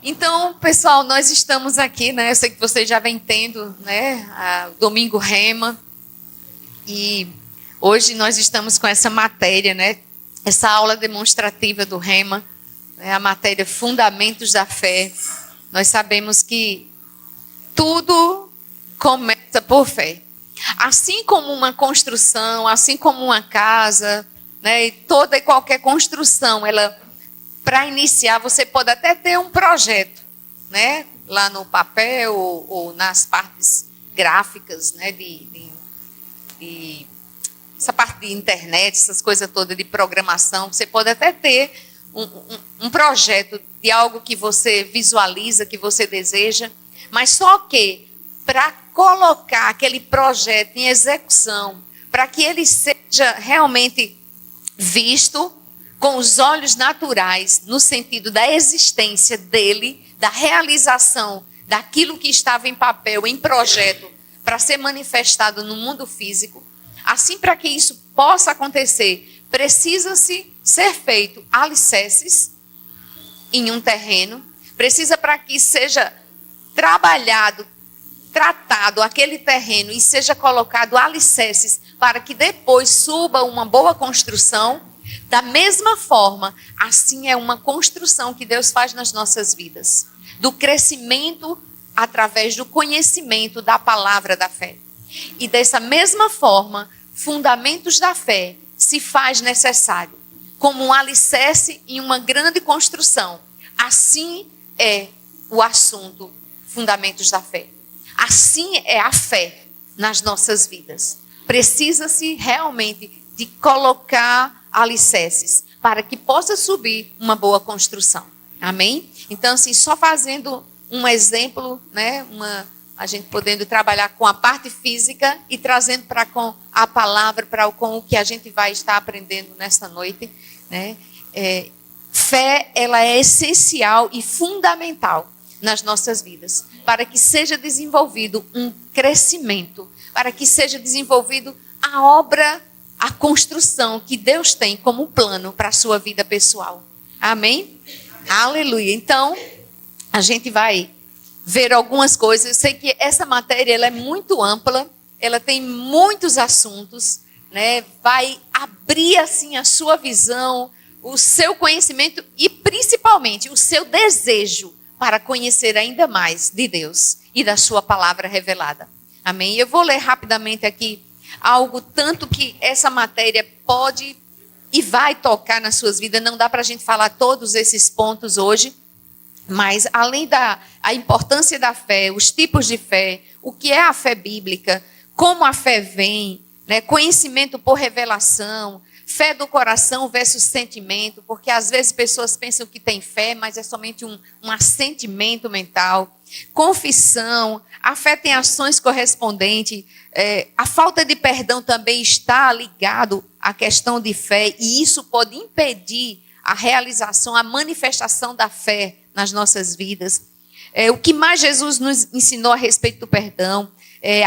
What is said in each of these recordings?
Então, pessoal, nós estamos aqui, né? Eu sei que vocês já vêm tendo, né? Domingo Rema. E hoje nós estamos com essa matéria, né? Essa aula demonstrativa do Rema, né? A matéria Fundamentos da Fé. Nós sabemos que tudo começa por fé. Assim como uma construção, assim como uma casa, né? E toda e qualquer construção, ela... Para iniciar, você pode até ter um projeto, né? Lá no papel ou nas partes gráficas, né? Essa parte de internet, essas coisas todas de programação. Você pode até ter um projeto de algo que você visualiza, que você deseja, mas só que para colocar aquele projeto em execução, para que ele seja realmente visto com os olhos naturais, no sentido da existência dele, da realização daquilo que estava em papel, em projeto, para ser manifestado no mundo físico. Assim, para que isso possa acontecer, precisa-se ser feito alicerces em um terreno, precisa para que seja trabalhado, tratado aquele terreno e seja colocado alicerces para que depois suba uma boa construção. Da mesma forma, assim é uma construção que Deus faz nas nossas vidas, do crescimento através do conhecimento da palavra da fé. E dessa mesma forma, fundamentos da fé se faz necessário, como um alicerce em uma grande construção. Assim é o assunto fundamentos da fé. Assim é a fé nas nossas vidas. Precisa-se realmente de colocar alicerces para que possa subir uma boa construção. Amém? Então, assim, só fazendo um exemplo, né? A gente podendo trabalhar com a parte física e trazendo para com a palavra, com o que a gente vai estar aprendendo nesta noite, né? Fé, ela é essencial e fundamental nas nossas vidas, para que seja desenvolvido um crescimento, para que seja desenvolvido a obra, a construção que Deus tem como plano para a sua vida pessoal. Amém? Aleluia. Então, a gente vai ver algumas coisas. Eu sei que essa matéria ela é muito ampla, ela tem muitos assuntos, né? Vai abrir assim a sua visão, o seu conhecimento e principalmente o seu desejo para conhecer ainda mais de Deus e da sua palavra revelada. Amém? Eu vou ler rapidamente aqui algo tanto que essa matéria pode e vai tocar nas suas vidas. Não dá para a gente falar todos esses pontos hoje, mas além da importância da fé, os tipos de fé, o que é a fé bíblica, como a fé vem, né? Conhecimento por revelação, fé do coração versus sentimento, porque às vezes pessoas pensam que tem fé, mas é somente um assentimento mental. Confissão, a fé tem ações correspondentes. A falta de perdão também está ligado à questão de fé, e isso pode impedir a realização, a manifestação da fé nas nossas vidas. O que mais Jesus nos ensinou a respeito do perdão,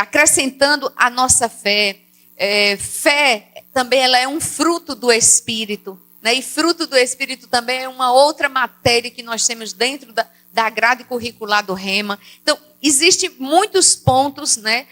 acrescentando a nossa fé. Fé também ela é um fruto do Espírito, né? E fruto do Espírito também é uma outra matéria que nós temos dentro da grade curricular do Rema. Então, existem muitos pontos, né?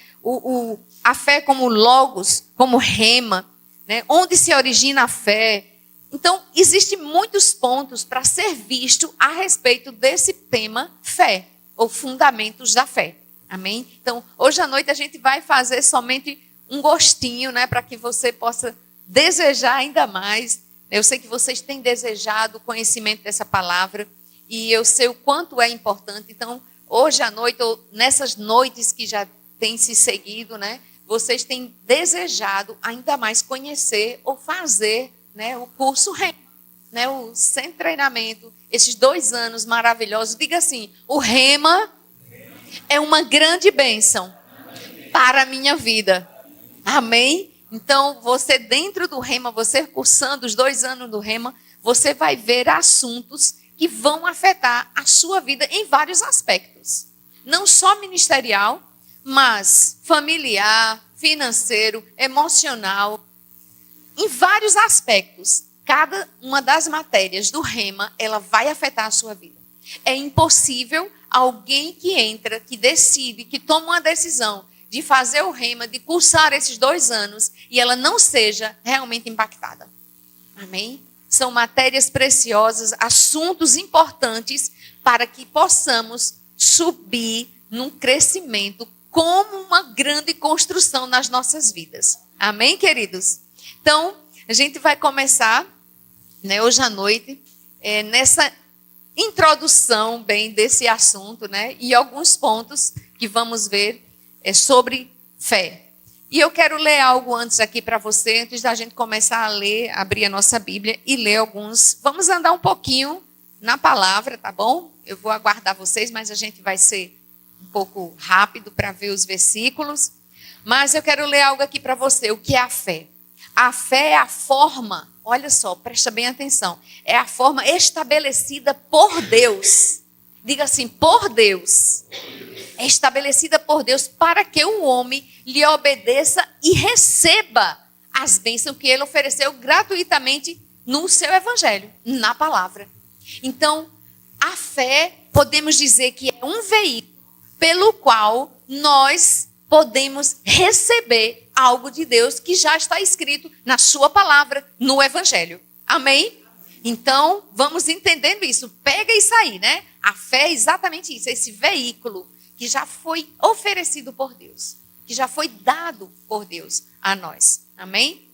A fé como logos, como Rema, né? Onde se origina a fé. Então, existem muitos pontos para ser visto a respeito desse tema fé, ou fundamentos da fé. Amém? Então, hoje à noite a gente vai fazer somente um gostinho, né? Para que você possa desejar ainda mais. Eu sei que vocês têm desejado o conhecimento dessa palavra, e eu sei o quanto é importante. Então, hoje à noite, ou nessas noites que já têm se seguido, né? Vocês têm desejado ainda mais conhecer ou fazer, né, o curso Rema, né, o Centro de Treinamento, esses 2 anos maravilhosos. Diga assim, o Rema é uma grande bênção para a minha vida. Amém? Então, você dentro do Rema, você cursando os 2 anos do Rema, você vai ver assuntos que vão afetar a sua vida em vários aspectos. Não só ministerial, mas familiar, financeiro, emocional, em vários aspectos. Cada uma das matérias do Rema, ela vai afetar a sua vida. É impossível alguém que entra, que decide, que toma uma decisão de fazer o rema, de cursar esses 2 anos, e ela não seja realmente impactada. Amém? São matérias preciosas, assuntos importantes para que possamos subir num crescimento como uma grande construção nas nossas vidas. Amém, queridos? Então, a gente vai começar, né, hoje à noite, nessa introdução bem desse assunto, né, e alguns pontos que vamos ver sobre fé. E eu quero ler algo antes aqui para você, antes da gente começar a ler, abrir a nossa Bíblia e ler alguns. Vamos andar um pouquinho na palavra, tá bom? Eu vou aguardar vocês, mas a gente vai ser um pouco rápido para ver os versículos. Mas eu quero ler algo aqui para você. O que é a fé? A fé é a forma, olha só, presta bem atenção, é a forma estabelecida por Deus. Diga assim, por Deus. É estabelecida por Deus para que o homem lhe obedeça e receba as bênçãos que ele ofereceu gratuitamente no seu evangelho, na palavra. Então, a fé, podemos dizer que é um veículo pelo qual nós podemos receber algo de Deus que já está escrito na sua palavra, no evangelho. Amém? Então, vamos entendendo isso. Pega isso aí, né? A fé é exatamente isso, esse veículo que já foi oferecido por Deus, que já foi dado por Deus a nós. Amém?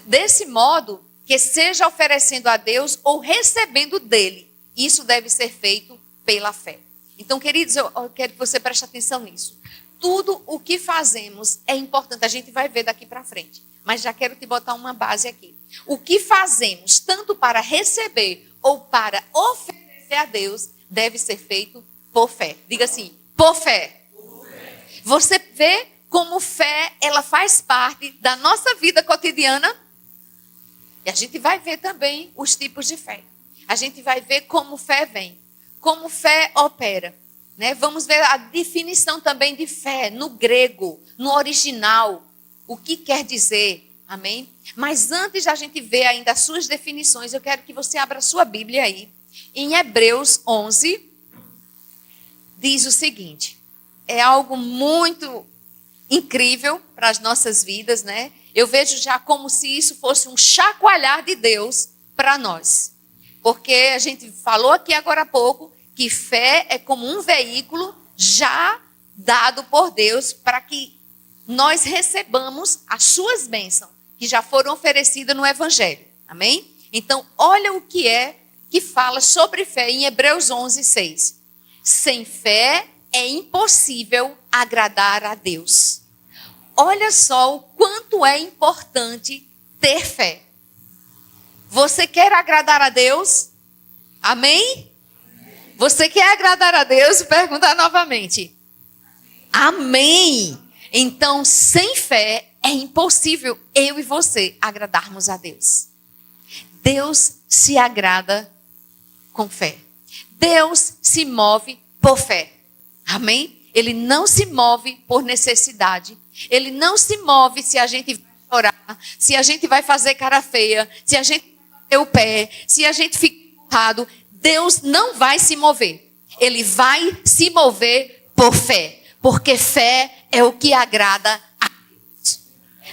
Desse modo, que seja oferecendo a Deus ou recebendo dele. Isso deve ser feito pela fé. Então, queridos, eu quero que você preste atenção nisso. Tudo o que fazemos é importante. A gente vai ver daqui para frente. Mas já quero te botar uma base aqui. O que fazemos, tanto para receber ou para oferecer a Deus, deve ser feito por fé. Diga assim, por fé. Por fé. Você vê como fé, ela faz parte da nossa vida cotidiana. E a gente vai ver também os tipos de fé. A gente vai ver como fé vem, como fé opera. Né? Vamos ver a definição também de fé no grego, no original. O que quer dizer? Amém? Mas antes da gente ver ainda as suas definições, eu quero que você abra a sua Bíblia aí. Em Hebreus 11, diz o seguinte. É algo muito incrível para as nossas vidas, né? Eu vejo já como se isso fosse um chacoalhar de Deus para nós. Porque a gente falou aqui agora há pouco que fé é como um veículo já dado por Deus para que nós recebamos as suas bênçãos, que já foram oferecidas no Evangelho. Amém? Então, olha o que é que fala sobre fé em Hebreus 11, 6. Sem fé é impossível agradar a Deus. Olha só o quanto é importante ter fé. Você quer agradar a Deus? Amém? Você quer agradar a Deus? Pergunta novamente. Amém. Então, sem fé é impossível eu e você agradarmos a Deus. Deus se agrada com fé. Deus se move por fé. Amém? Ele não se move por necessidade. Ele não se move se a gente vai chorar, se a gente vai fazer cara feia, se a gente vai bater o pé, se a gente fica errado. Deus não vai se mover. Ele vai se mover por fé. Porque fé é o que agrada a Deus.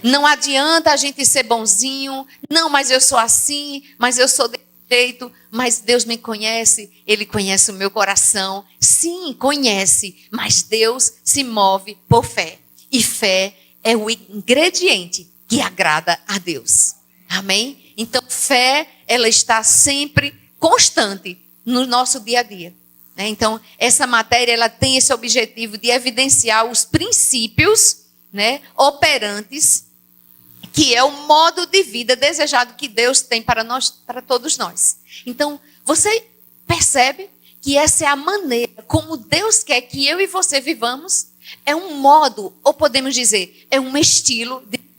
Não adianta a gente ser bonzinho. Não, mas eu sou assim, mas eu sou desse jeito. Mas Deus me conhece, Ele conhece o meu coração. Sim, conhece, mas Deus se move por fé. E fé é o ingrediente que agrada a Deus. Amém? Então, fé, ela está sempre constante no nosso dia a dia. Então, essa matéria ela tem esse objetivo de evidenciar os princípios, né, operantes, que é o modo de vida desejado que Deus tem para nós, para todos nós. Então, você percebe que essa é a maneira como Deus quer que eu e você vivamos? É um modo, ou podemos dizer, é um estilo de vida.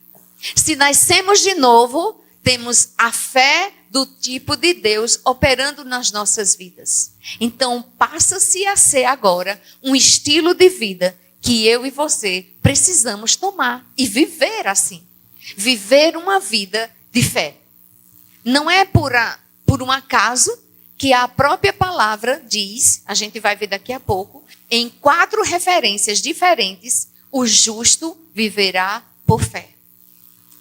Se nascemos de novo, temos a fé do tipo de Deus operando nas nossas vidas. Então, passa-se a ser agora um estilo de vida que eu e você precisamos tomar e viver assim. Viver uma vida de fé. Não é por um acaso que a própria palavra diz, a gente vai ver daqui a pouco, em 4 referências diferentes, o justo viverá por fé.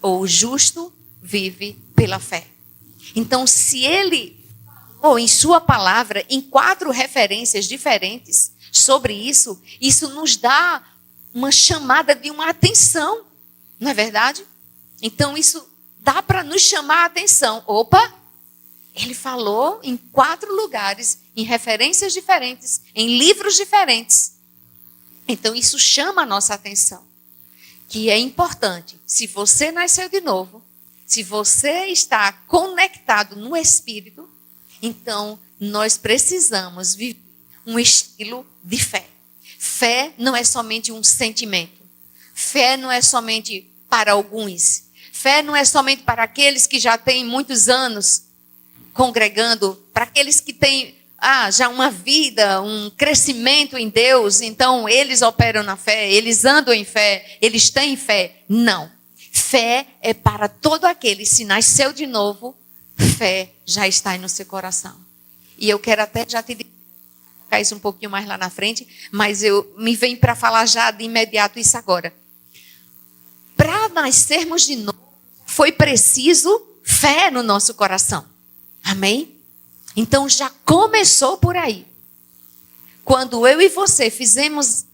Ou o justo vive pela fé. Então, se ele, ou em sua palavra, em 4 referências diferentes sobre isso, isso nos dá uma chamada de uma atenção, não é verdade? Então, isso dá para nos chamar a atenção. Opa! Ele falou em 4 lugares, em referências diferentes, em livros diferentes. Então, isso chama a nossa atenção. Que é importante, se você nasceu de novo, se você está conectado no Espírito, então nós precisamos viver um estilo de fé. Fé não é somente um sentimento. Fé não é somente para alguns. Fé não é somente para aqueles que já têm muitos anos congregando, para aqueles que têm já uma vida, um crescimento em Deus, então eles operam na fé, eles andam em fé, eles têm fé. Não. Fé é para todo aquele, se nasceu de novo, fé já está aí no seu coração. E eu quero até já te dizer isso um pouquinho mais lá na frente, mas me vem para falar já de imediato isso agora. Para nascermos de novo, foi preciso fé no nosso coração. Amém? Então já começou por aí. Quando eu e você fizemos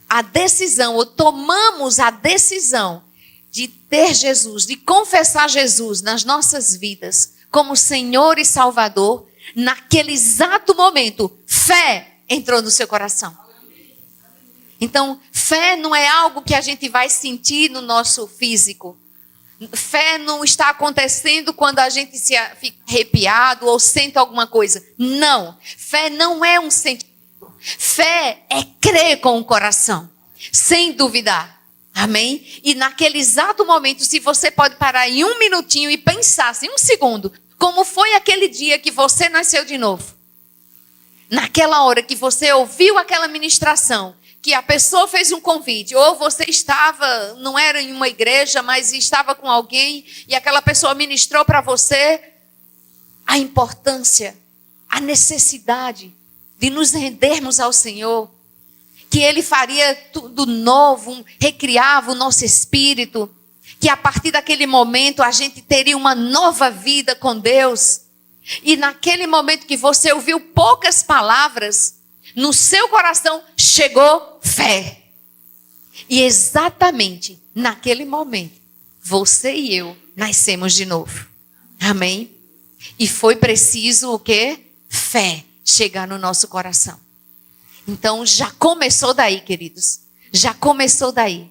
a decisão, ou tomamos a decisão de ter Jesus, de confessar Jesus nas nossas vidas como Senhor e Salvador, naquele exato momento, fé entrou no seu coração. Então, fé não é algo que a gente vai sentir no nosso físico. Fé não está acontecendo quando a gente fica arrepiado ou sente alguma coisa. Não. Fé não é um sentimento. Fé é crer com o coração, sem duvidar. Amém? E naquele exato momento, se você pode parar em um minutinho e pensar, assim, um segundo, como foi aquele dia que você nasceu de novo? Naquela hora que você ouviu aquela ministração, que a pessoa fez um convite, ou você estava, não era em uma igreja, mas estava com alguém, e aquela pessoa ministrou para você a importância, a necessidade de nos rendermos ao Senhor, que Ele faria tudo novo, recriava o nosso espírito, que a partir daquele momento a gente teria uma nova vida com Deus. E naquele momento que você ouviu poucas palavras, no seu coração chegou fé. E exatamente naquele momento, você e eu nascemos de novo. Amém? E foi preciso o quê? Fé chegar no nosso coração. Então já começou daí, queridos. Já começou daí.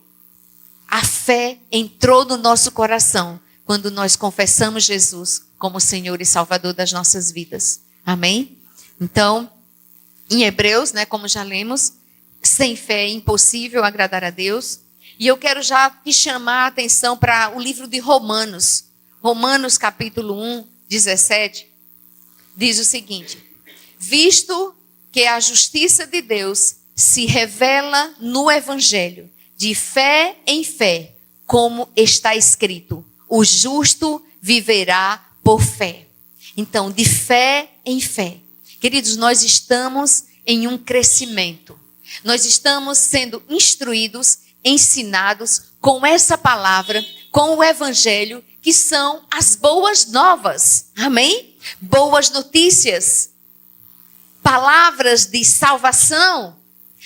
A fé entrou no nosso coração quando nós confessamos Jesus como Senhor e Salvador das nossas vidas. Amém? Então, em Hebreus, como já lemos, sem fé é impossível agradar a Deus. E eu quero já te chamar a atenção para o livro de Romanos. Romanos capítulo 1, 17, diz o seguinte: visto que a justiça de Deus se revela no Evangelho, de fé em fé, como está escrito, o justo viverá por fé. Então, de fé em fé. Queridos, nós estamos em um crescimento. Nós estamos sendo instruídos, ensinados com essa palavra, com o Evangelho, que são as boas novas. Amém? Boas notícias. Palavras de salvação.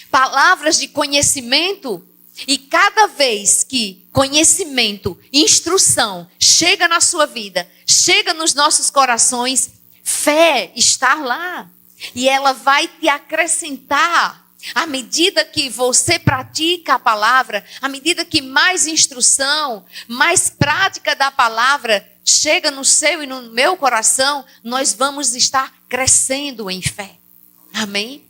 Palavras de conhecimento. E cada vez que conhecimento, instrução chega na sua vida, chega nos nossos corações, fé está lá. E ela vai te acrescentar. À medida que você pratica a palavra, à medida que mais instrução, mais prática da palavra chega no seu e no meu coração, nós vamos estar crescendo em fé. Amém?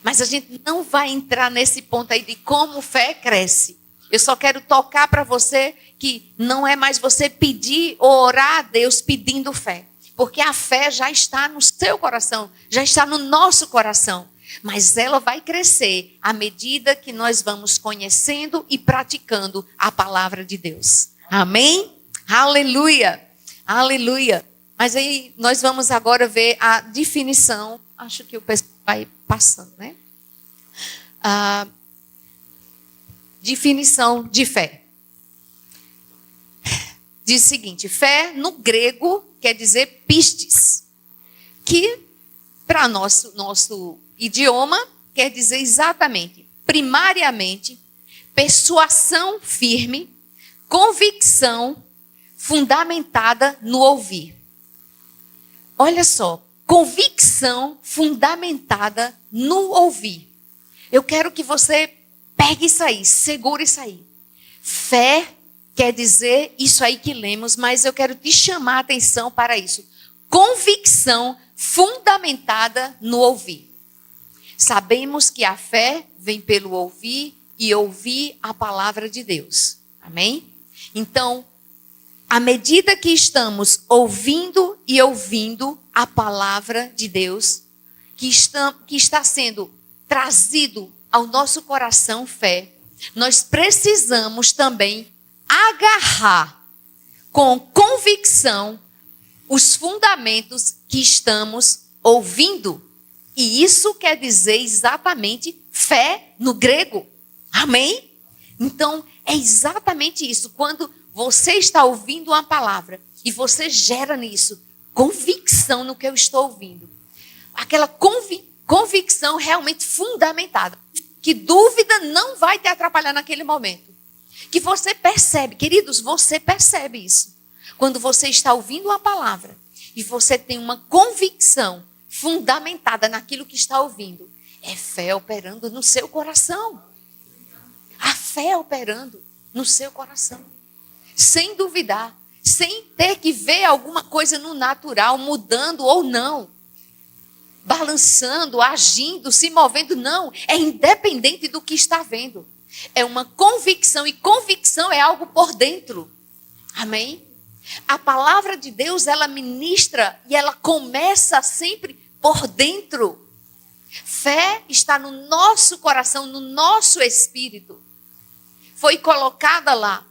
Mas a gente não vai entrar nesse ponto aí de como fé cresce. Eu só quero tocar para você que não é mais você pedir ou orar a Deus pedindo fé. Porque a fé já está no seu coração, já está no nosso coração. Mas ela vai crescer à medida que nós vamos conhecendo e praticando a palavra de Deus. Amém? Aleluia! Aleluia! Mas aí nós vamos agora ver a definição. Acho que o pessoal vai passando, né? A definição de fé. Diz o seguinte: fé no grego quer dizer pistes, que para nosso idioma quer dizer exatamente, primariamente, persuasão firme, convicção fundamentada no ouvir. Olha só, convicção fundamentada no ouvir. Eu quero que você pegue isso aí, segure isso aí. Fé quer dizer isso aí que lemos, mas eu quero te chamar a atenção para isso. Convicção fundamentada no ouvir. Sabemos que a fé vem pelo ouvir e ouvir a palavra de Deus. Amém? Então, à medida que estamos ouvindo e ouvindo a palavra de Deus, que está sendo trazido ao nosso coração fé, nós precisamos também agarrar com convicção os fundamentos que estamos ouvindo. E isso quer dizer exatamente fé no grego. Amém? Então, é exatamente isso. Quando você está ouvindo uma palavra e você gera nisso convicção no que eu estou ouvindo. Aquela convicção realmente fundamentada. Que dúvida não vai te atrapalhar naquele momento. Que você percebe, queridos, você percebe isso. Quando você está ouvindo uma palavra e você tem uma convicção fundamentada naquilo que está ouvindo, é fé operando no seu coração. A fé operando no seu coração. Sem duvidar, sem ter que ver alguma coisa no natural mudando ou não. Balançando, agindo, se movendo, não. É independente do que está vendo. É uma convicção, e convicção é algo por dentro. Amém? A palavra de Deus, ela ministra e ela começa sempre por dentro. Fé está no nosso coração, no nosso espírito. Foi colocada lá.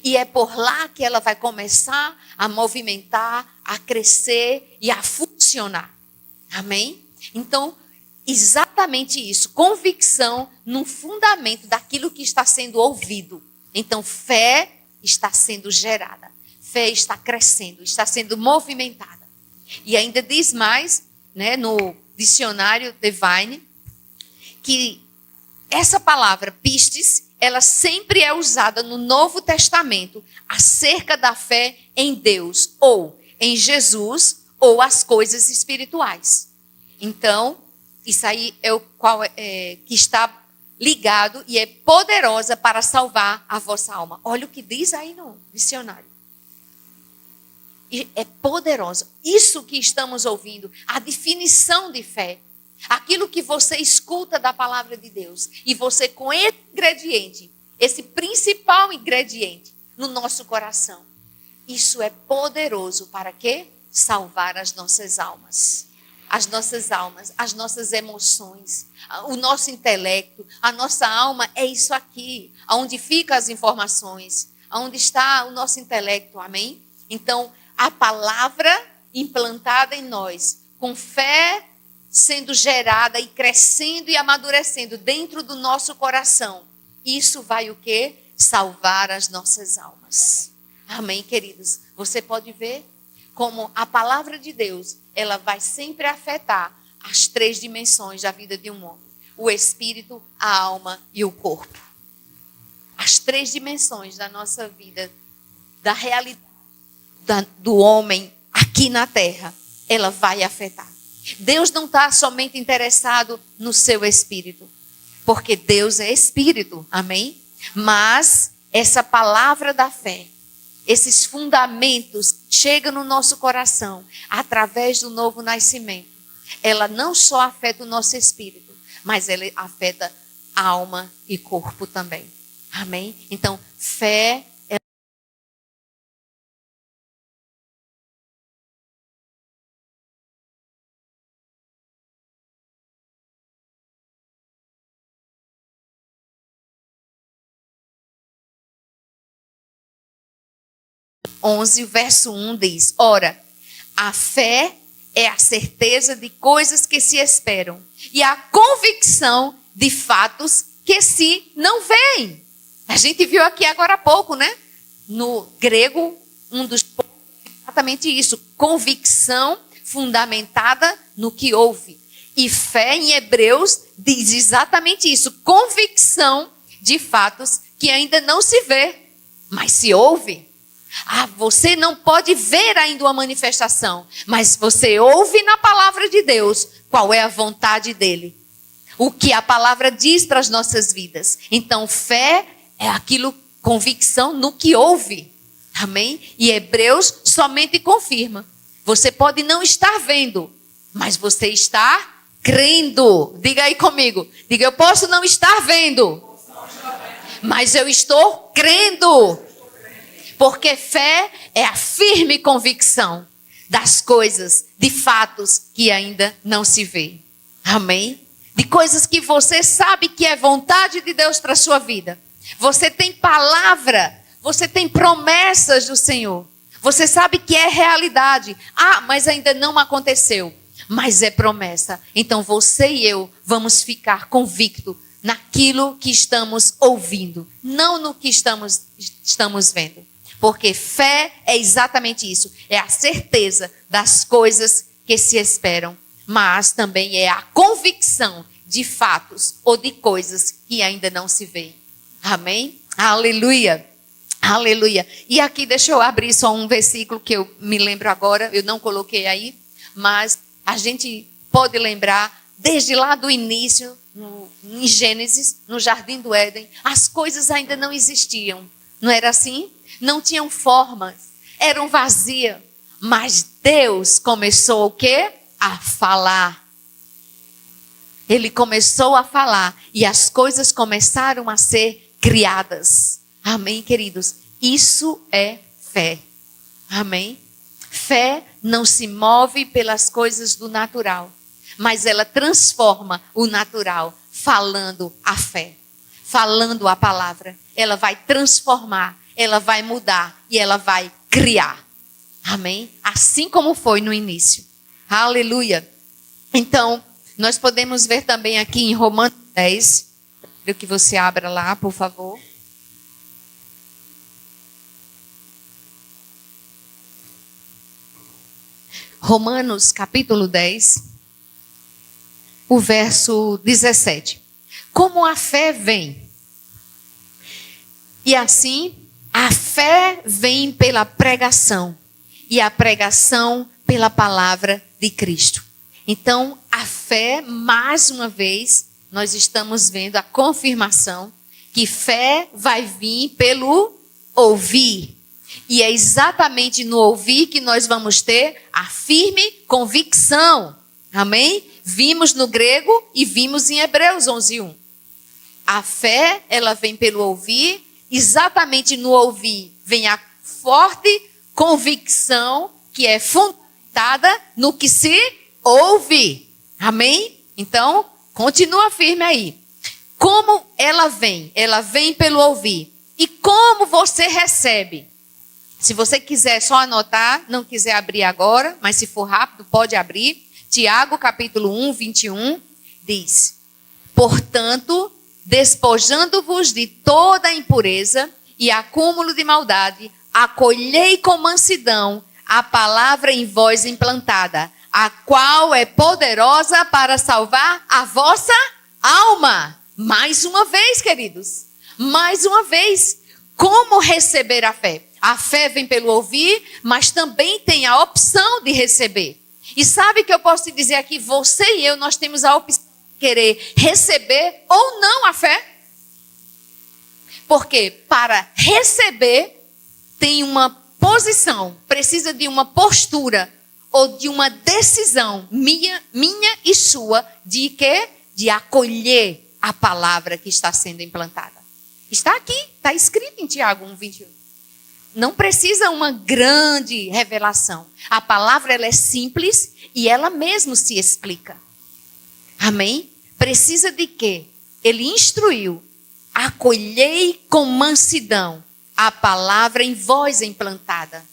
E é por lá que ela vai começar a movimentar, a crescer e a funcionar. Amém? Então, exatamente isso. Convicção no fundamento daquilo que está sendo ouvido. Então, fé está sendo gerada. Fé está crescendo, está sendo movimentada. E ainda diz mais, né, no dicionário Divine, que essa palavra pistes, ela sempre é usada no Novo Testamento acerca da fé em Deus, ou em Jesus, ou as coisas espirituais. Então, isso aí é o qual que está ligado e é poderosa para salvar a vossa alma. Olha o que diz aí no dicionário. E é poderosa. Isso que estamos ouvindo, a definição de fé. Aquilo que você escuta da palavra de Deus. E você com esse ingrediente, esse principal ingrediente no nosso coração. Isso é poderoso para quê? Salvar as nossas almas. As nossas almas, as nossas emoções, o nosso intelecto, a nossa alma é isso aqui. Onde ficam as informações, onde está o nosso intelecto, amém? Então, a palavra implantada em nós, com fé sendo gerada e crescendo e amadurecendo dentro do nosso coração. Isso vai o quê? Salvar as nossas almas. Amém, queridos? Você pode ver como a palavra de Deus, ela vai sempre afetar as 3 dimensões da vida de um homem. O espírito, a alma e o corpo. As 3 dimensões da nossa vida, da realidade do homem aqui na terra, ela vai afetar. Deus não está somente interessado no seu espírito, porque Deus é espírito, amém? Mas essa palavra da fé, esses fundamentos chegam no nosso coração através do novo nascimento. Ela não só afeta o nosso espírito, mas ela afeta alma e corpo também. Amém? Então, fé é 11, verso 1 diz: ora, A fé é a certeza de coisas que se esperam e a convicção de fatos que se não veem. A gente viu aqui agora há pouco, né? No grego, um dos pontos é exatamente isso. Convicção fundamentada no que ouve. E fé em Hebreus diz exatamente isso. Convicção de fatos que ainda não se vê, mas se ouve. Você não pode ver ainda uma manifestação, mas você ouve na palavra de Deus qual é a vontade dele. O que a palavra diz para as nossas vidas. Então, fé é aquilo, convicção no que ouve. Amém? E Hebreus somente confirma. Você pode não estar vendo, mas você está crendo. Diga aí comigo. Diga, eu posso não estar vendo, mas eu estou crendo. Porque fé é a firme convicção das coisas, de fatos que ainda não se vê. Amém? De coisas que você sabe que é vontade de Deus para a sua vida. Você tem palavra, você tem promessas do Senhor. Você sabe que é realidade. Mas ainda não aconteceu. Mas é promessa. Então você e eu vamos ficar convictos naquilo que estamos ouvindo, não no que estamos vendo. Porque fé é exatamente isso. É a certeza das coisas que se esperam. Mas também é a convicção de fatos ou de coisas que ainda não se veem. Amém? Aleluia. Aleluia. E aqui deixa eu abrir só um versículo que eu me lembro agora. Eu não coloquei aí. Mas a gente pode lembrar desde lá do início, em Gênesis, no Jardim do Éden. As coisas ainda não existiam. Não era assim? Não tinham formas, eram vazias. Mas Deus começou o quê? A falar. Ele começou a falar e as coisas começaram a ser criadas. Amém, queridos? Isso é fé. Amém? Fé não se move pelas coisas do natural, mas ela transforma o natural falando a fé, falando a palavra. Ela vai transformar. Ela vai mudar e ela vai criar. Amém? Assim como foi no início. Aleluia. Então, nós podemos ver também aqui em Romanos 10. Quero que você abra lá, por favor. Romanos capítulo 10, o verso 17. Como a fé vem. E assim, a fé vem pela pregação, e a pregação pela palavra de Cristo. Então, a fé, mais uma vez, nós estamos vendo a confirmação que fé vai vir pelo ouvir. E é exatamente no ouvir que nós vamos ter a firme convicção. Amém? Vimos no grego e vimos em Hebreus 11:1. A fé, ela vem pelo ouvir. Exatamente no ouvir vem a forte convicção que é fundamentada no que se ouve. Amém? Então, continua firme aí. Como ela vem? Ela vem pelo ouvir. E como você recebe? Se você quiser só anotar, não quiser abrir agora, mas se for rápido, pode abrir. Tiago, capítulo 1, 21, diz: portanto, despojando-vos de toda a impureza e acúmulo de maldade, acolhei com mansidão a palavra em vós implantada, a qual é poderosa para salvar a vossa alma. Mais uma vez, queridos, mais uma vez, como receber a fé? A fé vem pelo ouvir, mas também tem a opção de receber. E sabe que eu posso te dizer aqui, você e eu, nós temos a opção de querer receber ou não a fé. Porque para receber tem uma posição, precisa de uma postura ou de uma decisão minha e sua de quê? De acolher a palavra que está sendo implantada. Está aqui, está escrito em Tiago 1, 21. Não precisa uma grande revelação. A palavra ela é simples e ela mesmo se explica. Amém? Precisa de quê? Ele instruiu. Acolhei com mansidão a palavra em vós implantada.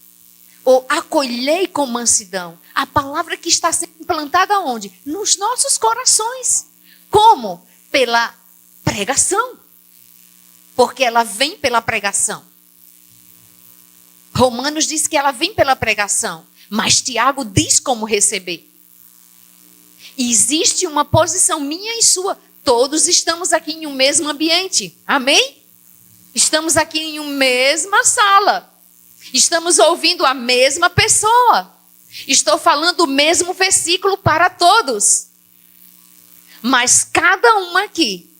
ou acolhei com mansidão. A palavra que está sendo implantada onde? Nos nossos corações. Como? Pela pregação. Porque ela vem pela pregação. Romanos diz que ela vem pela pregação. Mas Tiago diz como receber. E existe uma posição minha e sua. Todos estamos aqui em um mesmo ambiente. Amém? Estamos aqui em uma mesma sala. Estamos ouvindo a mesma pessoa. Estou falando o mesmo versículo para todos. Mas cada um aqui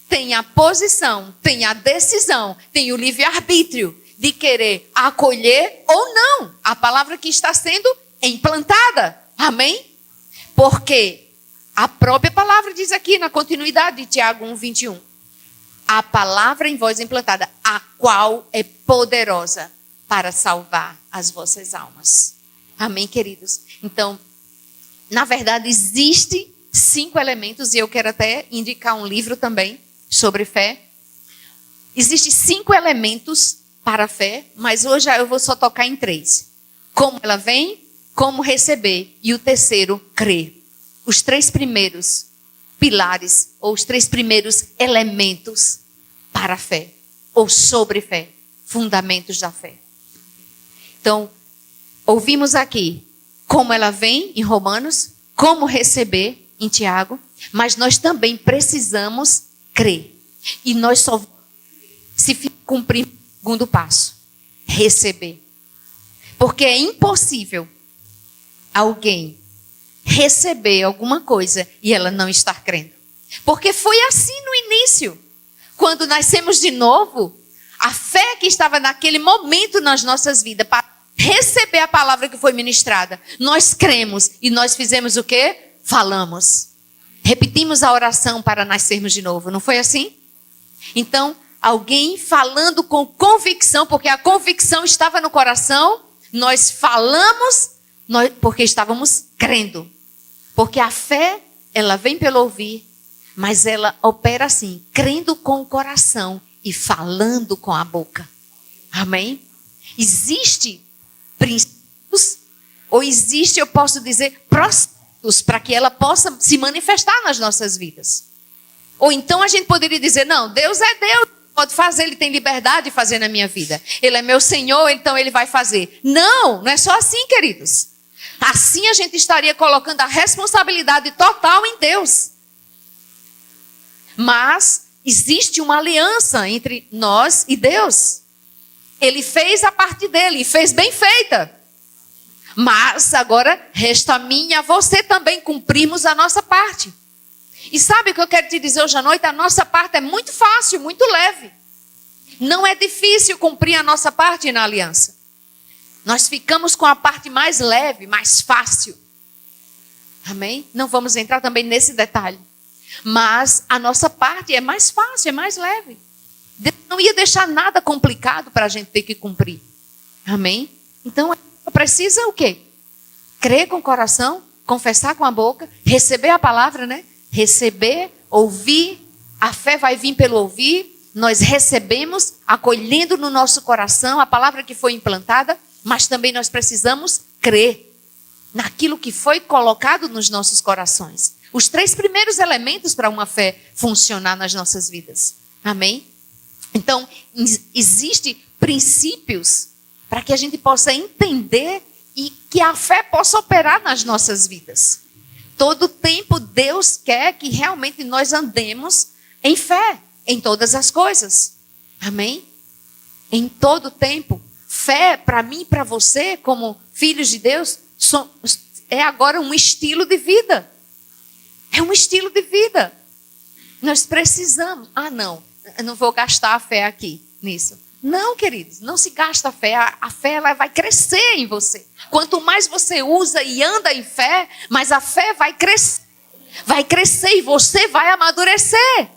tem a posição, tem a decisão, tem o livre-arbítrio de querer acolher ou não a palavra que está sendo implantada. Amém? Porque a própria palavra diz aqui na continuidade de Tiago 1:21. A palavra em vós implantada, a qual é poderosa para salvar as vossas almas. Amém, queridos? Então, na verdade, existem 5 elementos, e eu quero até indicar um livro também sobre fé. Existem 5 elementos para a fé, mas hoje eu vou só tocar em 3. Como ela vem, como receber, e o terceiro, crer. Os 3 primeiros pilares, ou os 3 primeiros elementos para a fé, ou sobre fé, fundamentos da fé. Então, ouvimos aqui como ela vem em Romanos, como receber em Tiago, mas nós também precisamos crer. E nós só se cumprir o segundo passo, receber. Porque é impossível alguém receber alguma coisa e ela não estar crendo. Porque foi assim no início. Quando nascemos de novo, a fé que estava naquele momento nas nossas vidas para receber a palavra que foi ministrada, nós cremos e nós fizemos o quê? Falamos. Repetimos a oração para nascermos de novo, não foi assim? Então, alguém falando com convicção, porque a convicção estava no coração, nós falamos porque estávamos crendo. Porque a fé, ela vem pelo ouvir, mas ela opera assim, crendo com o coração e falando com a boca. Amém? Existe princípios, ou existe, eu posso dizer, processos para que ela possa se manifestar nas nossas vidas. Ou então a gente poderia dizer, não, Deus é Deus, pode fazer, Ele tem liberdade de fazer na minha vida. Ele é meu Senhor, então Ele vai fazer. Não, não é só assim, queridos. Assim a gente estaria colocando a responsabilidade total em Deus. Mas existe uma aliança entre nós e Deus. Ele fez a parte dele e fez bem feita. Mas agora resta a mim e a você também cumprirmos a nossa parte. E sabe o que eu quero te dizer hoje à noite? A nossa parte é muito fácil, muito leve. Não é difícil cumprir a nossa parte na aliança. Nós ficamos com a parte mais leve, mais fácil. Amém? Não vamos entrar também nesse detalhe. Mas a nossa parte é mais fácil, é mais leve. Deus não ia deixar nada complicado para a gente ter que cumprir. Amém? Então, precisa o quê? Crer com o coração, confessar com a boca, receber a palavra, né? Receber, ouvir. A fé vai vir pelo ouvir. Nós recebemos, acolhendo no nosso coração a palavra que foi implantada, mas também nós precisamos crer naquilo que foi colocado nos nossos corações. Os 3 primeiros elementos para uma fé funcionar nas nossas vidas. Amém? Então, existem princípios para que a gente possa entender e que a fé possa operar nas nossas vidas. Todo tempo Deus quer que realmente nós andemos em fé, em todas as coisas. Amém? Em todo tempo. Fé, para mim e para você, como filhos de Deus, é agora um estilo de vida. É um estilo de vida. Nós precisamos. Não, eu não vou gastar a fé aqui nisso. Não, queridos, não se gasta a fé. A fé ela vai crescer em você. Quanto mais você usa e anda em fé, mais a fé vai crescer. Vai crescer e você vai amadurecer.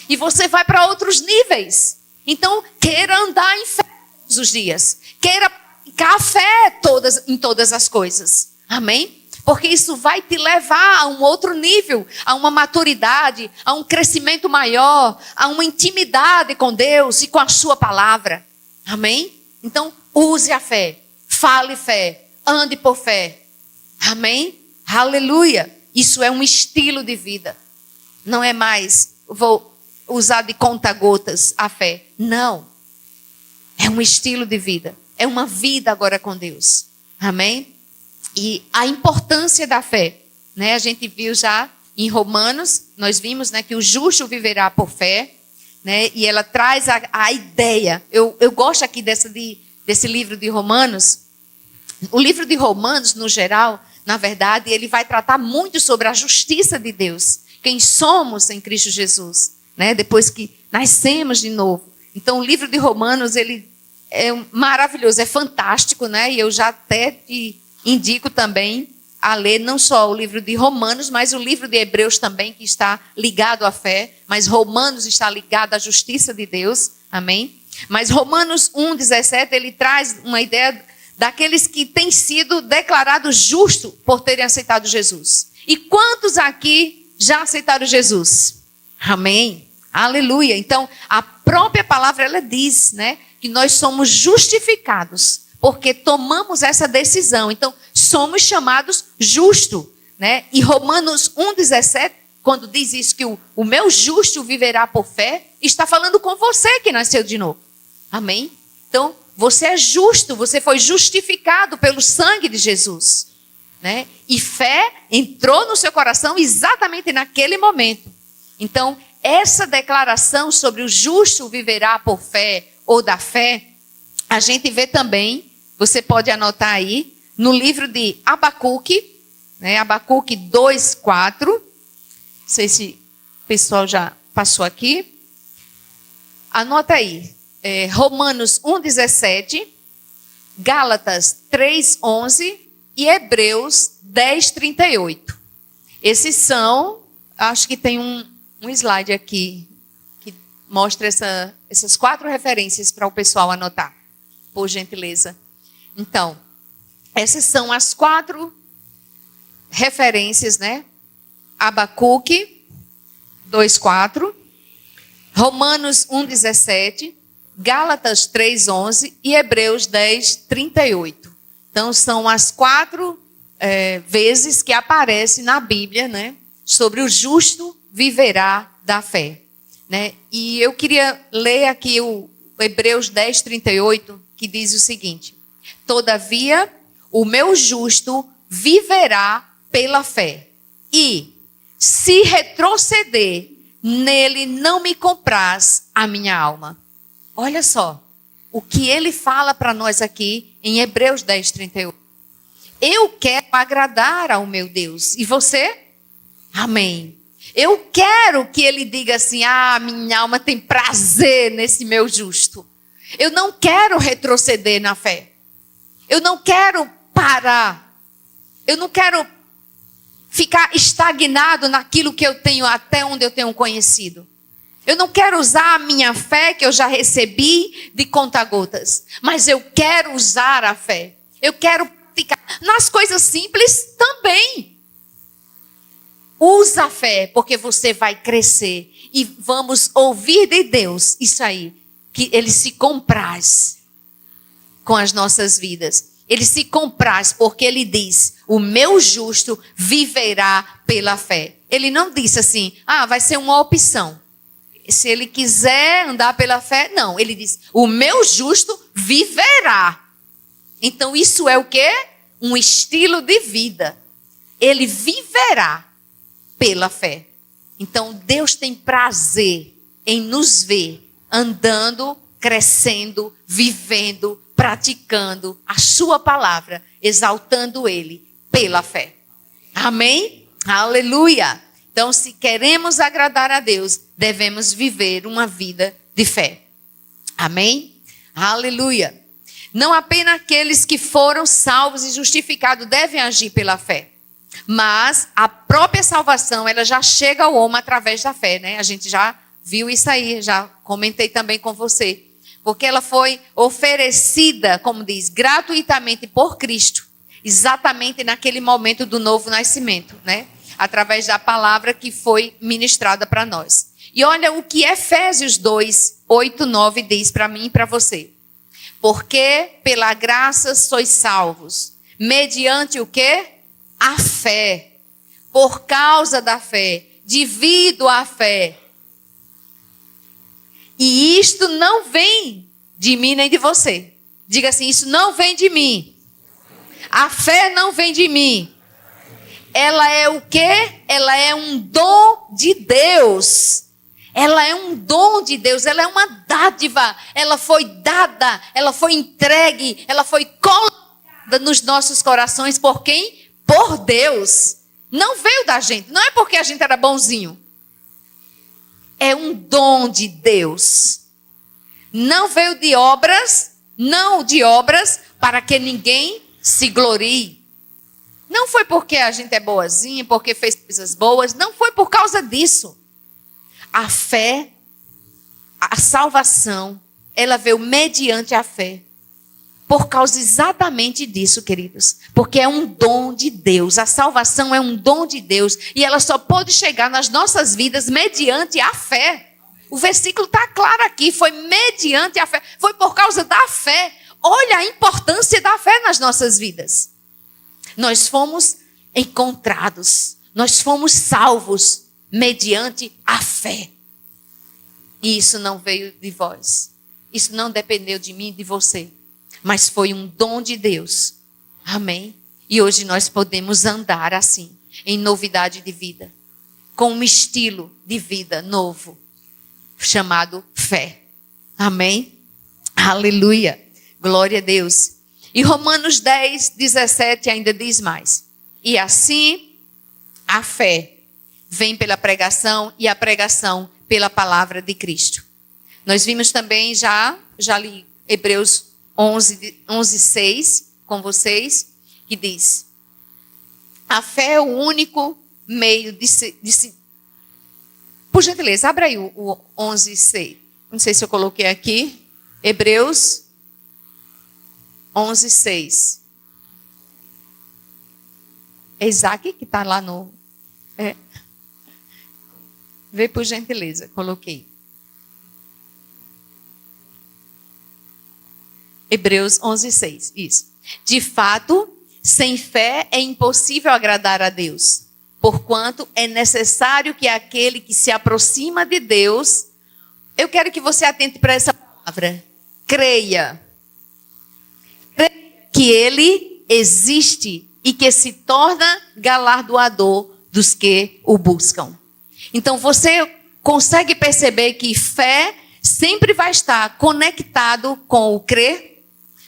E você vai para outros níveis. Então, queira andar em fé todos os dias. Queira praticar a fé em todas as coisas. Amém? Porque isso vai te levar a um outro nível, a uma maturidade, a um crescimento maior, a uma intimidade com Deus e com a sua palavra. Amém? Então, use a fé. fale fé, ande por fé. Amém? Aleluia. Isso é um estilo de vida. Não é mais, vou usar de conta-gotas a fé. Não. É um estilo de vida. É uma vida agora com Deus. Amém? E a importância da fé, né? A gente viu já em Romanos, nós vimos, né, que o justo viverá por fé, né? E ela traz a ideia. Eu gosto aqui desse livro de Romanos. O livro de Romanos, no geral, na verdade, ele vai tratar muito sobre a justiça de Deus. Quem somos em Cristo Jesus, né? Depois que nascemos de novo. Então, o livro de Romanos, ele é maravilhoso, é fantástico, né? E eu já até te indico também a ler não só o livro de Romanos, mas o livro de Hebreus também, que está ligado à fé. Mas Romanos está ligado à justiça de Deus. Amém? Mas Romanos 1,17, ele traz uma ideia daqueles que têm sido declarados justos por terem aceitado Jesus. E quantos aqui já aceitaram Jesus? Amém? Aleluia. Então, a própria palavra, ela diz, né, que nós somos justificados porque tomamos essa decisão. Então, somos chamados justos, né? E Romanos 1,17, quando diz isso, que o meu justo viverá por fé, está falando com você que nasceu de novo. Amém? Então, você é justo, você foi justificado pelo sangue de Jesus, né? E fé entrou no seu coração exatamente naquele momento. Então, essa declaração sobre o justo viverá por fé ou da fé, a gente vê também, você pode anotar aí, no livro de Abacuque, né? Abacuque 2,4. Não sei se o pessoal já passou aqui. Anota aí. Romanos 1,17, Gálatas 3,11 e Hebreus 10,38. Esses são, acho que tem um slide aqui que mostra essas 4 referências para o pessoal anotar, por gentileza. Então, essas são as 4 referências, né? Abacuque 2,4, Romanos 1,17, Gálatas 3,11 e Hebreus 10,38. Então, são as 4 vezes que aparece na Bíblia, né, sobre o justo viverá da fé, né? E eu queria ler aqui o Hebreus 10,38, que diz o seguinte: todavia, o meu justo viverá pela fé, e se retroceder, nele não me compraz a minha alma. Olha só o que ele fala para nós aqui em Hebreus 10,38. Eu quero agradar ao meu Deus. E você? Amém. Eu quero que ele diga assim: ah, minha alma tem prazer nesse meu justo. Eu não quero retroceder na fé. Eu não quero parar. Eu não quero ficar estagnado naquilo que eu tenho, até onde eu tenho conhecido. Eu não quero usar a minha fé que eu já recebi de conta-gotas. Mas eu quero usar a fé. Eu quero ficar nas coisas simples também. Usa a fé, porque você vai crescer. E vamos ouvir de Deus isso aí. Que Ele se compraz com as nossas vidas. Ele se compraz porque Ele diz: o meu justo viverá pela fé. Ele não disse assim: ah, vai ser uma opção. Se ele quiser andar pela fé, não. Ele diz: o meu justo viverá. Então isso é o quê? Um estilo de vida. Ele viverá pela fé. Então Deus tem prazer em nos ver andando, crescendo, vivendo, praticando a sua palavra, exaltando Ele pela fé. Amém? Aleluia! Então, se queremos agradar a Deus, devemos viver uma vida de fé. Amém? Aleluia! Não apenas aqueles que foram salvos e justificados devem agir pela fé, mas a própria salvação, ela já chega ao homem através da fé, né? A gente já viu isso aí, já comentei também com você. Porque ela foi oferecida, como diz, gratuitamente por Cristo, exatamente naquele momento do novo nascimento, né? Através da palavra que foi ministrada para nós. E olha o que Efésios 2, 8, 9 diz para mim e para você. Porque pela graça sois salvos. Mediante o quê? A fé. Por causa da fé. Devido à fé. E isto não vem de mim nem de você. Diga assim, isso não vem de mim. A fé não vem de mim. Ela é o quê? Ela é um dom de Deus. Ela é um dom de Deus, ela é uma dádiva. Ela foi dada, ela foi entregue, ela foi colocada nos nossos corações por quem? Por Deus. Não veio da gente, não é porque a gente era bonzinho. É um dom de Deus. Não veio de obras, não de obras para que ninguém se glorie. Não foi porque a gente é boazinha, porque fez coisas boas, não foi por causa disso. A fé, a salvação, ela veio mediante a fé. Por causa exatamente disso, queridos. Porque é um dom de Deus. A salvação é um dom de Deus. E ela só pode chegar nas nossas vidas mediante a fé. O versículo está claro aqui. Foi mediante a fé. Foi por causa da fé. Olha a importância da fé nas nossas vidas. Nós fomos encontrados. Nós fomos salvos mediante a fé. E isso não veio de vós. Isso não dependeu de mim e de você. Mas foi um dom de Deus. Amém? E hoje nós podemos andar assim, em novidade de vida. Com um estilo de vida novo, chamado fé. Amém? Aleluia. Glória a Deus. E Romanos 10, 17 ainda diz mais. E assim, a fé vem pela pregação e a pregação pela palavra de Cristo. Nós vimos também, já li Hebreus 11, 6 com vocês, que diz: a fé é o único meio de se. Por gentileza, abra aí o 11, 6. Não sei se eu coloquei aqui. Hebreus 11, 6. É Isaac que está lá no... Vê por gentileza, coloquei. Hebreus 11, 6, isso. De fato, sem fé é impossível agradar a Deus, porquanto é necessário que aquele que se aproxima de Deus, eu quero que você atente para essa palavra, creia que Ele existe e que se torna galardoador dos que o buscam. Então você consegue perceber que fé sempre vai estar conectado com o crer?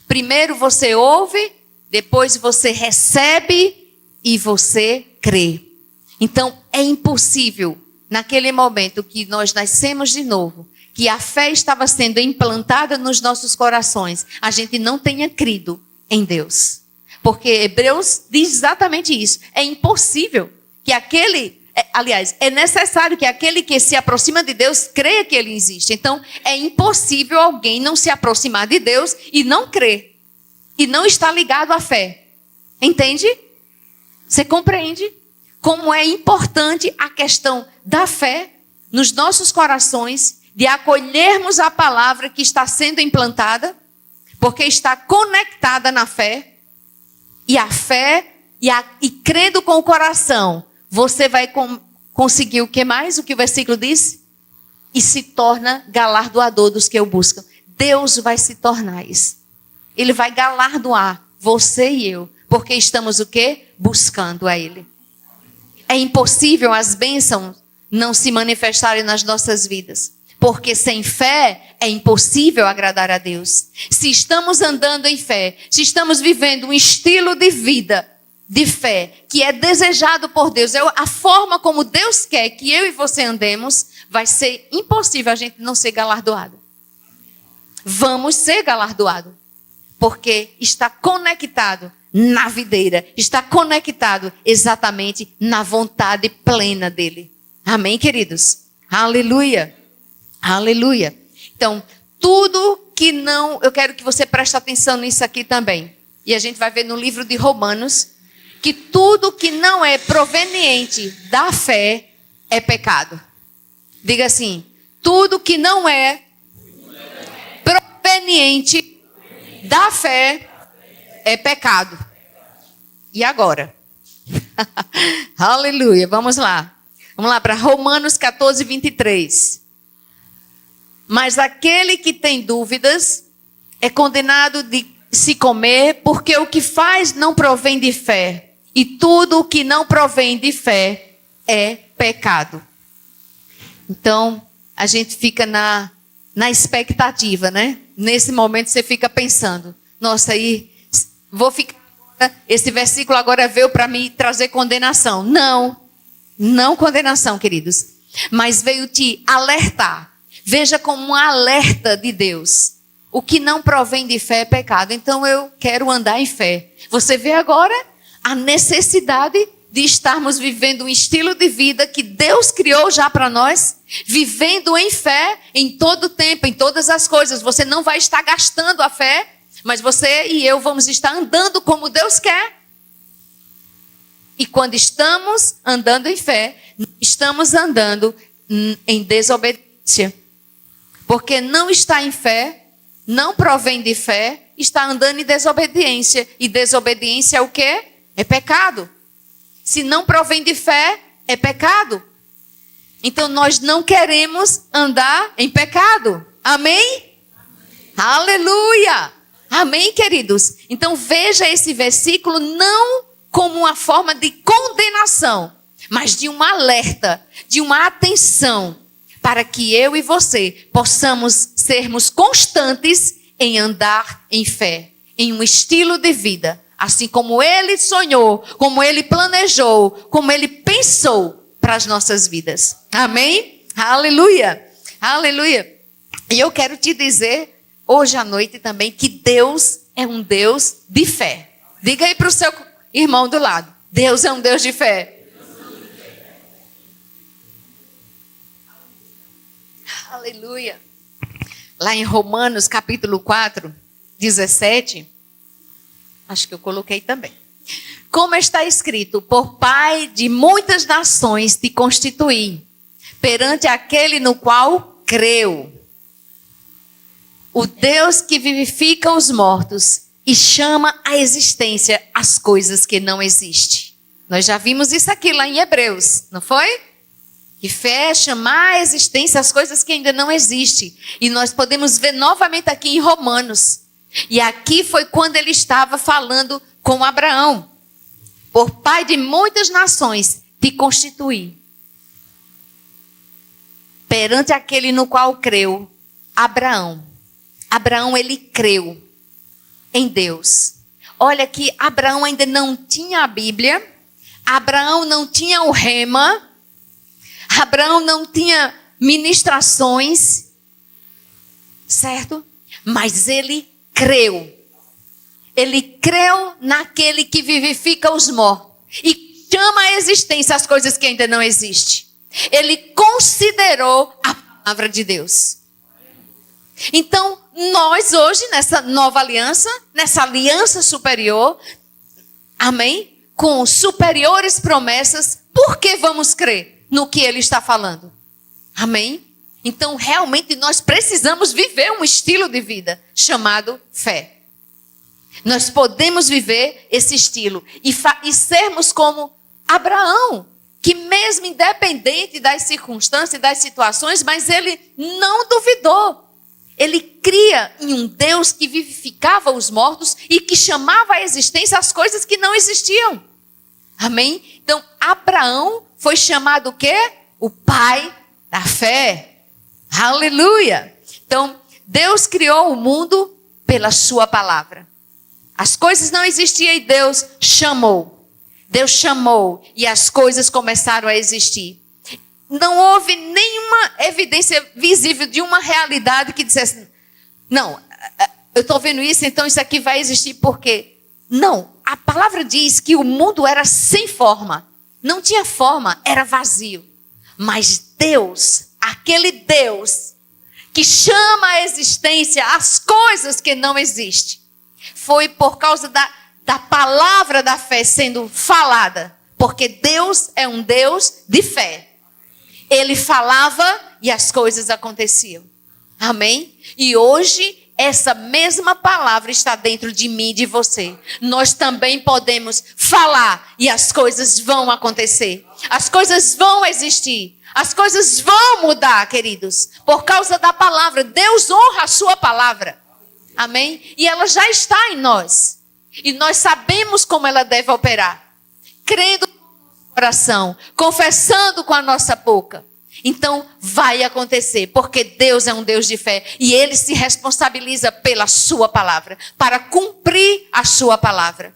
Primeiro você ouve, depois você recebe e você crê. Então é impossível, naquele momento que nós nascemos de novo, que a fé estava sendo implantada nos nossos corações, a gente não tenha crido em Deus. Porque Hebreus diz exatamente isso. É impossível que é necessário que aquele que se aproxima de Deus creia que Ele existe. Então, é impossível alguém não se aproximar de Deus e não crer. E não estar ligado à fé. Entende? Você compreende como é importante a questão da fé nos nossos corações, de acolhermos a palavra que está sendo implantada, porque está conectada na fé. E a fé, e crendo com o coração, você vai conseguir o que mais? O que o versículo diz? E se torna galardoador dos que o buscam. Deus vai se tornar isso. Ele vai galardoar você e eu. Porque estamos o quê? Buscando a Ele. É impossível as bênçãos não se manifestarem nas nossas vidas. Porque sem fé é impossível agradar a Deus. Se estamos andando em fé, se estamos vivendo um estilo de vida de fé, que é desejado por Deus, é a forma como Deus quer que eu e você andemos, vai ser impossível a gente não ser galardoado. Vamos ser galardoados, porque está conectado na videira, está conectado exatamente na vontade plena dele. Amém, queridos? Aleluia, aleluia. Então, tudo que não, eu quero que você preste atenção nisso aqui também, e a gente vai ver no livro de Romanos, que tudo que não é proveniente da fé é pecado. Diga assim, tudo que não é proveniente da fé é pecado. E agora? Aleluia, vamos lá. Vamos lá para Romanos 14, 23. Mas aquele que tem dúvidas é condenado de se comer, porque o que faz não provém de fé. E tudo o que não provém de fé é pecado. Então, a gente fica na expectativa, né? Nesse momento você fica pensando, nossa, aí vou ficar... Esse versículo agora veio para me trazer condenação. Não condenação, queridos. Mas veio te alertar. Veja como um alerta de Deus. O que não provém de fé é pecado. Então eu quero andar em fé. Você vê agora a necessidade de estarmos vivendo um estilo de vida que Deus criou já para nós. Vivendo em fé em todo tempo, em todas as coisas. Você não vai estar gastando a fé. Mas você e eu vamos estar andando como Deus quer. E quando estamos andando em fé, estamos andando em desobediência. Porque não está em fé, não provém de fé, está andando em desobediência. E desobediência é o quê? É pecado. Se não provém de fé, é pecado. Então nós não queremos andar em pecado. Amém? Aleluia! Amém, queridos? Então veja esse versículo não como uma forma de condenação, mas de um alerta, de uma atenção, para que eu e você possamos sermos constantes em andar em fé, em um estilo de vida, assim como Ele sonhou, como Ele planejou, como Ele pensou para as nossas vidas. Amém? Aleluia! Aleluia! E eu quero te dizer hoje à noite também que Deus é um Deus de fé. Diga aí para o seu irmão do lado. Deus é um Deus de fé. Aleluia. Lá em Romanos capítulo 4, 17. Acho que eu coloquei também. Como está escrito, por pai de muitas nações te constituí, perante aquele no qual creu. O Deus que vivifica os mortos e chama à existência as coisas que não existem. Nós já vimos isso aqui lá em Hebreus, não foi? Que fé é chamar à existência as coisas que ainda não existem. E nós podemos ver novamente aqui em Romanos. E aqui foi quando ele estava falando com Abraão. Por pai de muitas nações te constituí. Perante aquele no qual creu, Abraão. Abraão, ele creu em Deus. Olha que Abraão ainda não tinha a Bíblia. Abraão não tinha o rema. Abraão não tinha ministrações. Certo? Mas ele creu. Ele creu naquele que vivifica os mortos. E chama à existência as coisas que ainda não existem. Ele considerou a palavra de Deus. Então, nós hoje, nessa nova aliança, nessa aliança superior, amém? Com superiores promessas, por que vamos crer no que ele está falando? Amém? Então, realmente, nós precisamos viver um estilo de vida chamado fé. Nós podemos viver esse estilo e sermos como Abraão, que mesmo independente das circunstâncias e das situações, mas ele não duvidou. Ele cria em um Deus que vivificava os mortos e que chamava à existência as coisas que não existiam. Amém? Então, Abraão foi chamado o quê? O pai da fé. Aleluia! Então, Deus criou o mundo pela sua palavra. As coisas não existiam e Deus chamou. Deus chamou e as coisas começaram a existir. Não houve nenhuma evidência visível de uma realidade que dissesse, não, eu estou vendo isso, então isso aqui vai existir porque... Não, a palavra diz que o mundo era sem forma. Não tinha forma, era vazio. Mas Deus, aquele Deus que chama à existência as coisas que não existem, foi por causa da palavra da fé sendo falada. Porque Deus é um Deus de fé. Ele falava e as coisas aconteciam. Amém? E hoje essa mesma palavra está dentro de mim e de você. Nós também podemos falar e as coisas vão acontecer. As coisas vão existir. As coisas vão mudar, queridos. Por causa da palavra. Deus honra a sua palavra. Amém? E ela já está em nós. E nós sabemos como ela deve operar. Crendo com o nosso coração. Confessando com a nossa boca. Então, vai acontecer, porque Deus é um Deus de fé e Ele se responsabiliza pela sua palavra, para cumprir a sua palavra.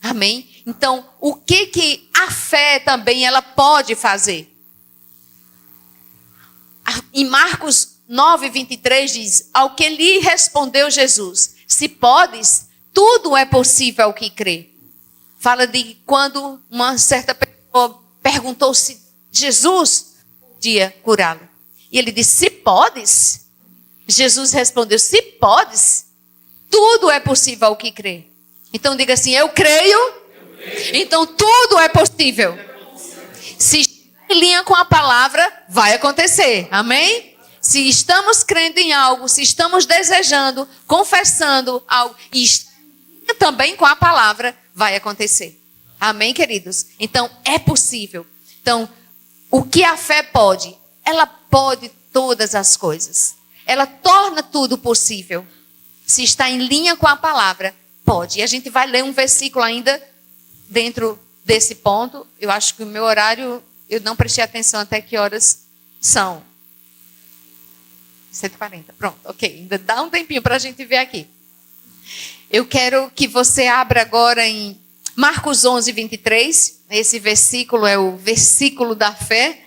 Amém? Então, o que a fé também ela pode fazer? Em Marcos 9, 23 diz, ao que lhe respondeu Jesus, se podes, tudo é possível ao que crê. Fala de quando uma certa pessoa perguntou se Jesus podia curá-lo. E ele disse, se podes? Jesus respondeu, se podes, tudo é possível ao que crê. Então diga assim, eu creio. Então tudo é possível. Se estiver em linha com a palavra, vai acontecer. Amém? Se estamos crendo em algo, se estamos desejando, confessando algo, e também com a palavra, vai acontecer. Amém, queridos? Então é possível. Então, o que a fé pode? Ela pode todas as coisas. Ela torna tudo possível. Se está em linha com a palavra, pode. E a gente vai ler um versículo ainda dentro desse ponto. Eu acho que o meu horário, eu não prestei atenção até que horas são. 140. Pronto, ok. Ainda dá um tempinho para a gente ver aqui. Eu quero que você abra agora em Marcos 11, 23. Esse versículo é o versículo da fé.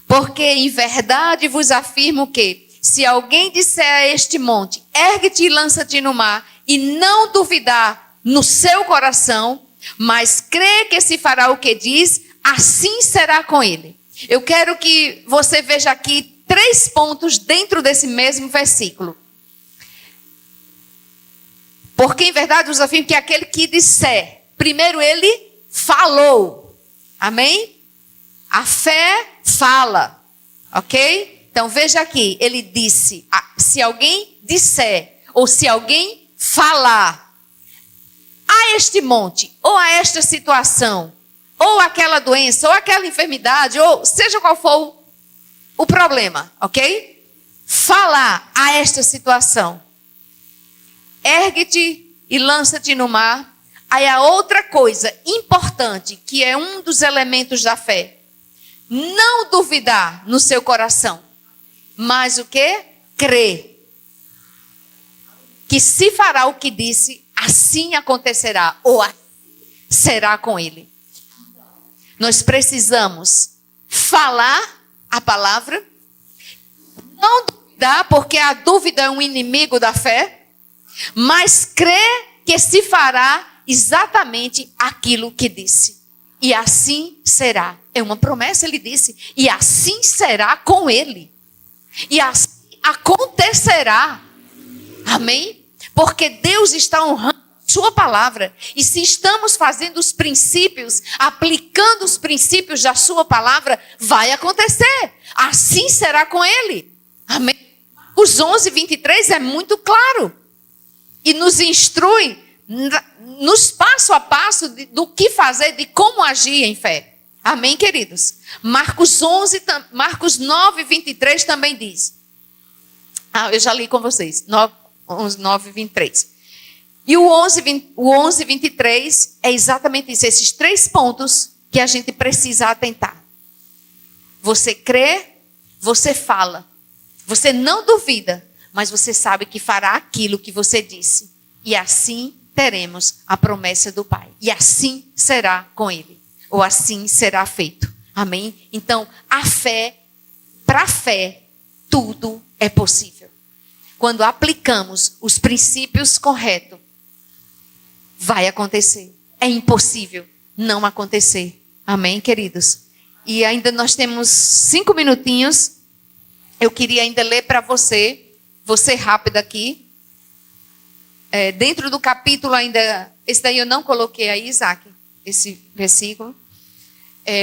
Porque em verdade vos afirmo que, se alguém disser a este monte, ergue-te e lança-te no mar, e não duvidar no seu coração, mas crê que se fará o que diz, assim será com ele. Eu quero que você veja aqui 3 pontos dentro desse mesmo versículo. Porque em verdade vos afirmo que aquele que disser, primeiro ele falou. Amém? A fé fala. Ok? Então veja aqui. Ele disse, se alguém disser, ou se alguém falar a este monte, ou a esta situação, ou aquela doença, ou aquela enfermidade, ou seja qual for o problema, ok? Falar a esta situação. Ergue-te e lança-te no mar. Aí a outra coisa importante, que é um dos elementos da fé, não duvidar no seu coração, mas o quê? Crer. Que se fará o que disse, assim acontecerá, ou será com ele. Nós precisamos falar a palavra, não duvidar, porque a dúvida é um inimigo da fé, mas crer que se fará exatamente aquilo que disse. E assim será. É uma promessa, ele disse. E assim será com ele. E assim acontecerá. Amém? Porque Deus está honrando sua palavra. E se estamos fazendo os princípios, aplicando os princípios da sua palavra, vai acontecer. Assim será com ele. Amém? Os 11, 23 é muito claro. E nos instrui nos passo a passo do que fazer, de como agir em fé. Amém, queridos? Marcos 9, 23 também diz. Eu já li com vocês. 9, 23. E o 11, 23 é exatamente isso. Esses 3 pontos que a gente precisa atentar. Você crê, você fala. Você não duvida, mas você sabe que fará aquilo que você disse. E assim teremos a promessa do Pai. E assim será com ele. Ou assim será feito. Amém? Então, para a fé, tudo é possível. Quando aplicamos os princípios corretos, vai acontecer. É impossível não acontecer. Amém, queridos? E ainda nós temos 5 minutinhos. Eu queria ainda ler para você rápido aqui. Dentro do capítulo ainda, esse daí eu não coloquei aí, Isaac, esse versículo.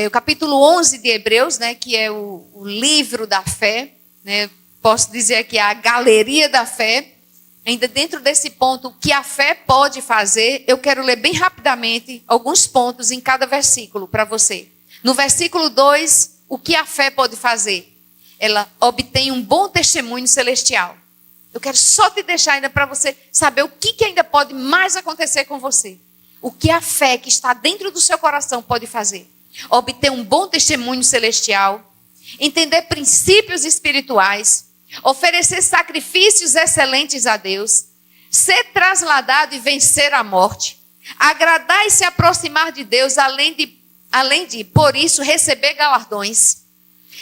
O capítulo 11 de Hebreus, né, que é o livro da fé, né, posso dizer que é a galeria da fé. ainda dentro desse ponto, o que a fé pode fazer, eu quero ler bem rapidamente alguns pontos em cada versículo para você. No versículo 2, o que a fé pode fazer? Ela obtém um bom testemunho celestial. Eu quero só te deixar ainda para você saber o que ainda pode mais acontecer com você. O que a fé que está dentro do seu coração pode fazer? Obter um bom testemunho celestial, entender princípios espirituais, oferecer sacrifícios excelentes a Deus, ser trasladado e vencer a morte, agradar e se aproximar de Deus, além de, por isso, receber galardões,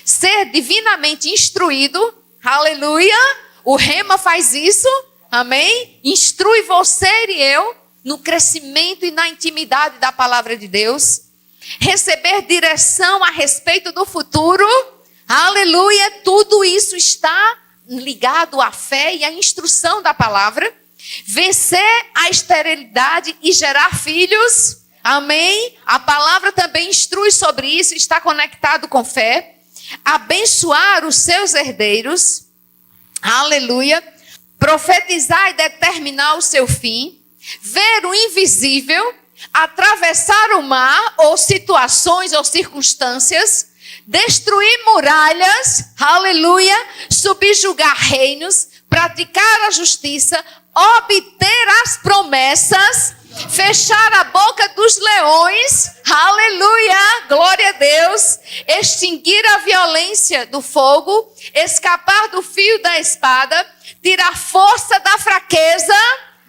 ser divinamente instruído, aleluia, o Rema faz isso, amém? Instrui você e eu no crescimento e na intimidade da palavra de Deus, receber direção a respeito do futuro, aleluia, tudo isso está ligado à fé e à instrução da palavra, vencer a esterilidade e gerar filhos, amém? A palavra também instrui sobre isso, está conectado com fé, abençoar os seus herdeiros, aleluia, profetizar e determinar o seu fim, ver o invisível, atravessar o mar, ou situações ou circunstâncias, destruir muralhas, aleluia, subjugar reinos, praticar a justiça, obter as promessas, fechar a boca dos leões, aleluia, glória a Deus, extinguir a violência do fogo, escapar do fio da espada, tirar força da fraqueza,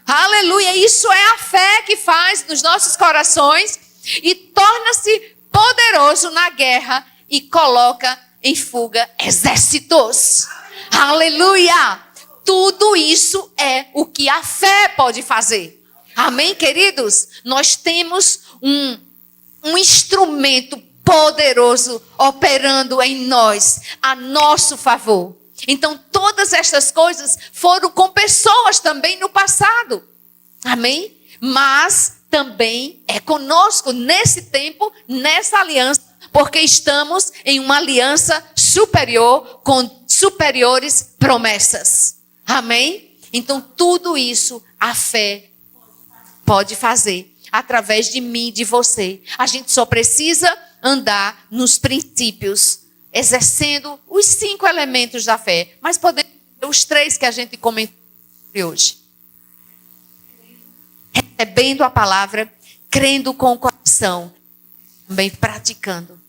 aleluia, isso é a fé que faz nos nossos corações e torna-se poderoso na guerra e coloca em fuga exércitos, aleluia, tudo isso é o que a fé pode fazer. Amém, queridos? Nós temos um instrumento poderoso operando em nós, a nosso favor. Então, todas estas coisas foram com pessoas também no passado. Amém? Mas também é conosco nesse tempo, nessa aliança, porque estamos em uma aliança superior, com superiores promessas. Amém? Então, tudo isso a fé pode fazer através de mim e de você. A gente só precisa andar nos princípios, exercendo os 5 elementos da fé. Mas podemos ter os 3 que a gente comentou hoje. Recebendo a palavra, crendo com o coração, também praticando.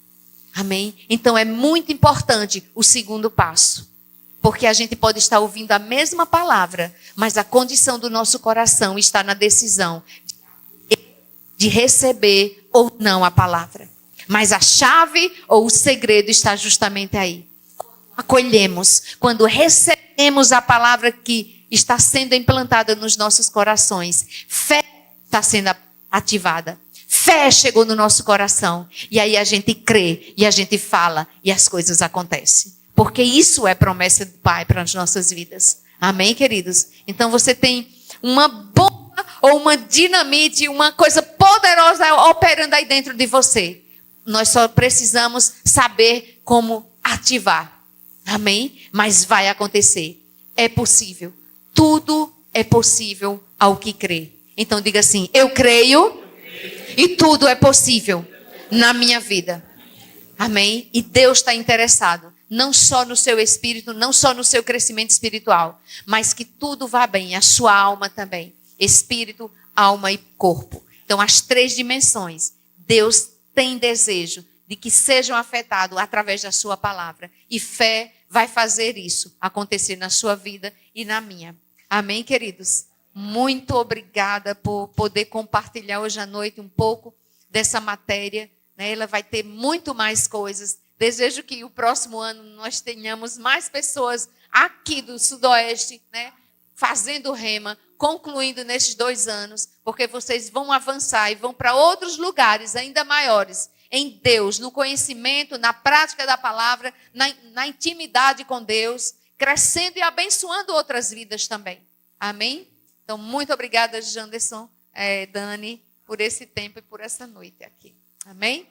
Amém? Então é muito importante o segundo passo. Porque a gente pode estar ouvindo a mesma palavra, mas a condição do nosso coração está na decisão de receber ou não a palavra. Mas a chave ou o segredo está justamente aí. Acolhemos, quando recebemos a palavra que está sendo implantada nos nossos corações, fé está sendo ativada. Fé chegou no nosso coração. E aí a gente crê, e a gente fala, e as coisas acontecem. Porque isso é promessa do Pai para as nossas vidas. Amém, queridos? Então você tem uma bomba ou uma dinamite, uma coisa poderosa operando aí dentro de você. Nós só precisamos saber como ativar. Amém? Mas vai acontecer. É possível. Tudo é possível ao que crê. Então diga assim, eu creio e tudo é possível na minha vida. Amém? E Deus está interessado. Não só no seu espírito, não só no seu crescimento espiritual, mas que tudo vá bem, a sua alma também. Espírito, alma e corpo. Então, as 3 dimensões, Deus tem desejo de que sejam afetados através da sua palavra. E fé vai fazer isso acontecer na sua vida e na minha. Amém, queridos? Muito obrigada por poder compartilhar hoje à noite um pouco dessa matéria. Ela vai ter muito mais coisas. Desejo que o próximo ano nós tenhamos mais pessoas aqui do Sudoeste, fazendo Rema, concluindo nesses 2 anos, porque vocês vão avançar e vão para outros lugares ainda maiores, em Deus, no conhecimento, na prática da palavra, na intimidade com Deus, crescendo e abençoando outras vidas também. Amém? Então, muito obrigada, Janderson, Dani, por esse tempo e por essa noite aqui. Amém?